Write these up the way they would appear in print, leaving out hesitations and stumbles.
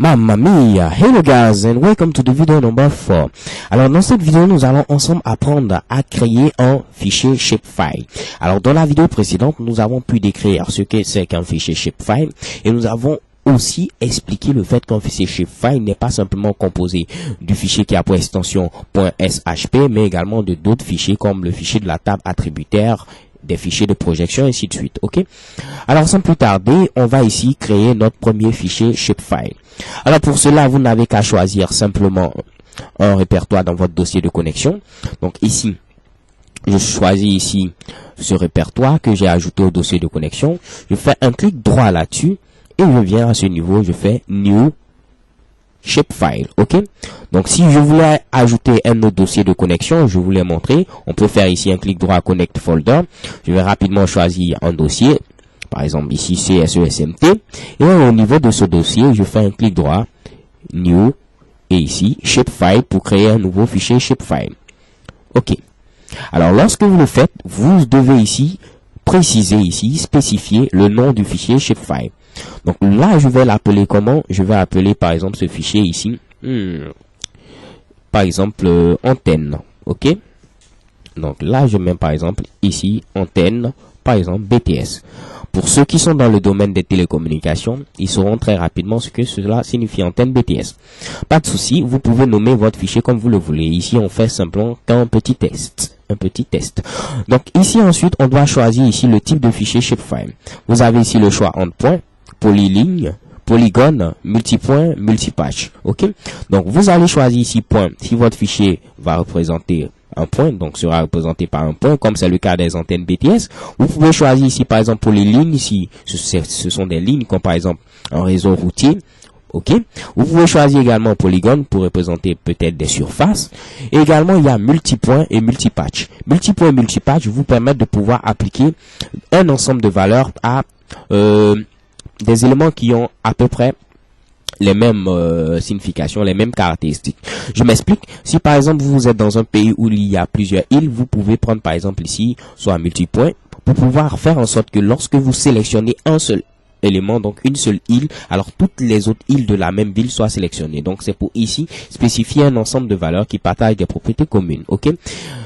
Mamma mia! Hello guys and welcome to the video number 4. Alors dans cette vidéo, nous allons ensemble apprendre à créer un fichier shapefile. Alors dans la vidéo précédente, nous avons pu décrire ce que c'est qu'un fichier shapefile et nous avons aussi expliqué le fait qu'un fichier shapefile n'est pas simplement composé du fichier qui a pour extension .shp mais également de d'autres fichiers comme le fichier de la table attributaire, des fichiers de projection, et ainsi de suite. Ok. Alors sans plus tarder, on va ici créer notre premier fichier shapefile. Alors pour cela, vous n'avez qu'à choisir simplement un répertoire dans votre dossier de connexion. Donc ici, je choisis ici ce répertoire que j'ai ajouté au dossier de connexion. Je fais un clic droit là-dessus et je viens à ce niveau, je fais New Shapefile. Ok. Donc si je voulais ajouter un autre dossier de connexion, je vous l'ai montré, on peut faire ici un clic droit Connect Folder. Je vais rapidement choisir un dossier, par exemple ici CSESMT, et au niveau de ce dossier, je fais un clic droit New et ici Shapefile pour créer un nouveau fichier Shapefile. Ok. Alors lorsque vous le faites, vous devez ici préciser ici, spécifier le nom du fichier Shapefile. Donc là, je vais l'appeler comment? Je vais appeler par exemple ce fichier ici, par exemple antenne, ok? Donc là, je mets par exemple ici antenne, par exemple BTS. Pour ceux qui sont dans le domaine des télécommunications, ils sauront très rapidement ce que cela signifie antenne BTS. Pas de souci, vous pouvez nommer votre fichier comme vous le voulez. Ici, on fait simplement qu'un petit test. Un petit test. Donc ici ensuite, on doit choisir ici le type de fichier shapefile. Vous avez ici le choix entre points, polyligne, polygone, multipoint, multipatch. Ok. Donc vous allez choisir ici point. Si votre fichier va représenter un point, donc sera représenté par un point, comme c'est le cas des antennes BTS. Vous pouvez choisir ici par exemple polyligne, ici ce sont des lignes comme par exemple un réseau routier. Ok. Vous pouvez choisir également polygone pour représenter peut-être des surfaces. Et également il y a multipoint et multipatch. Multipoint et multipatch vous permettent de pouvoir appliquer un ensemble de valeurs à des éléments qui ont à peu près les mêmes significations, les mêmes caractéristiques. Je m'explique. Si par exemple vous êtes dans un pays où il y a plusieurs îles, vous pouvez prendre par exemple ici soit un multipoint pour pouvoir faire en sorte que lorsque vous sélectionnez un seul élément, donc une seule île, alors toutes les autres îles de la même ville soient sélectionnées. Donc c'est pour ici spécifier un ensemble de valeurs qui partagent des propriétés communes. Ok.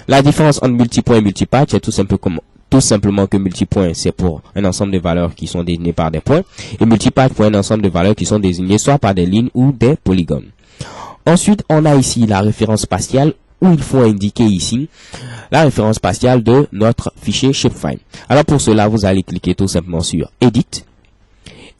La différence entre multipoint et multipatch est tout simplement que multipoint c'est pour un ensemble de valeurs qui sont désignées par des points et multipatch pour un ensemble de valeurs qui sont désignées soit par des lignes ou des polygones. Ensuite, on a ici la référence spatiale où il faut indiquer ici la référence spatiale de notre fichier shapefile. Alors pour cela, vous allez cliquer tout simplement sur Edit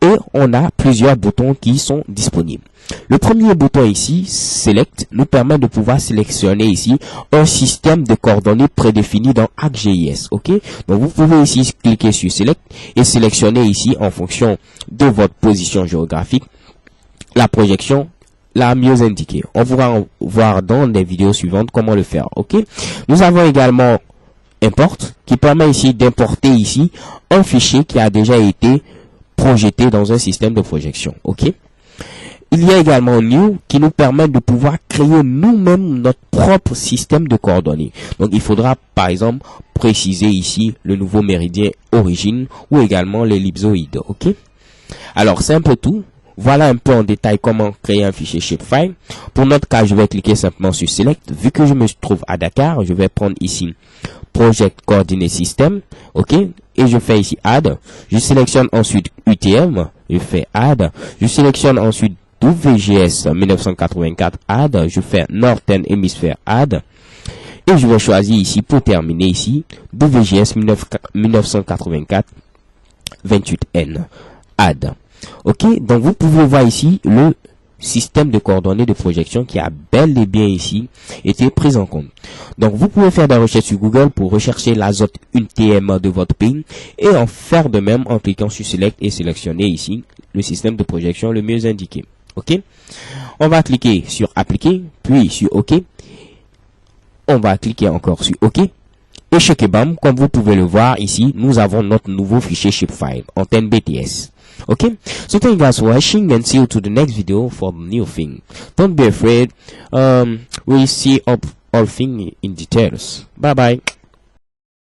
et on a plusieurs boutons qui sont disponibles. Le premier bouton ici, Select, nous permet de pouvoir sélectionner ici un système de coordonnées prédéfini dans ArcGIS. Ok. Donc vous pouvez ici cliquer sur Select et sélectionner ici en fonction de votre position géographique la projection la mieux indiquée. On pourra voir dans des vidéos suivantes comment le faire. Ok. Nous avons également Import qui permet ici d'importer ici un fichier qui a déjà été projeté dans un système de projection. Ok. Il y a également New qui nous permet de pouvoir créer nous-mêmes notre propre système de coordonnées. Donc il faudra par exemple préciser ici le nouveau méridien origine ou également l'ellipsoïde. Ok. Alors c'est un peu tout. Voilà un peu en détail comment créer un fichier shapefile. Pour notre cas, je vais cliquer simplement sur Select. Vu que je me trouve à Dakar, je vais prendre ici Project Coordinate System. Ok. Et je fais ici Add. Je sélectionne ensuite UTM. Je fais Add. Je sélectionne ensuite WGS 1984 Add, je fais Northern Hemisphere Add et je vais choisir ici pour terminer ici WGS 1984 28N Add. Ok, donc vous pouvez voir ici le système de coordonnées de projection qui a bel et bien ici été pris en compte. Donc vous pouvez faire des recherches sur Google pour rechercher la zone UTM de votre pays et en faire de même en cliquant sur Select et sélectionner ici le système de projection le mieux indiqué. Ok, on va cliquer sur appliquer, puis sur OK. On va cliquer encore sur OK. Et shakebam, comme vous pouvez le voir ici, nous avons notre nouveau fichier shapefile, antenne BTS. Okay, so thank you guys for watching and see you to the next video for the new thing. Don't be afraid. We'll see all thing in details. Bye bye.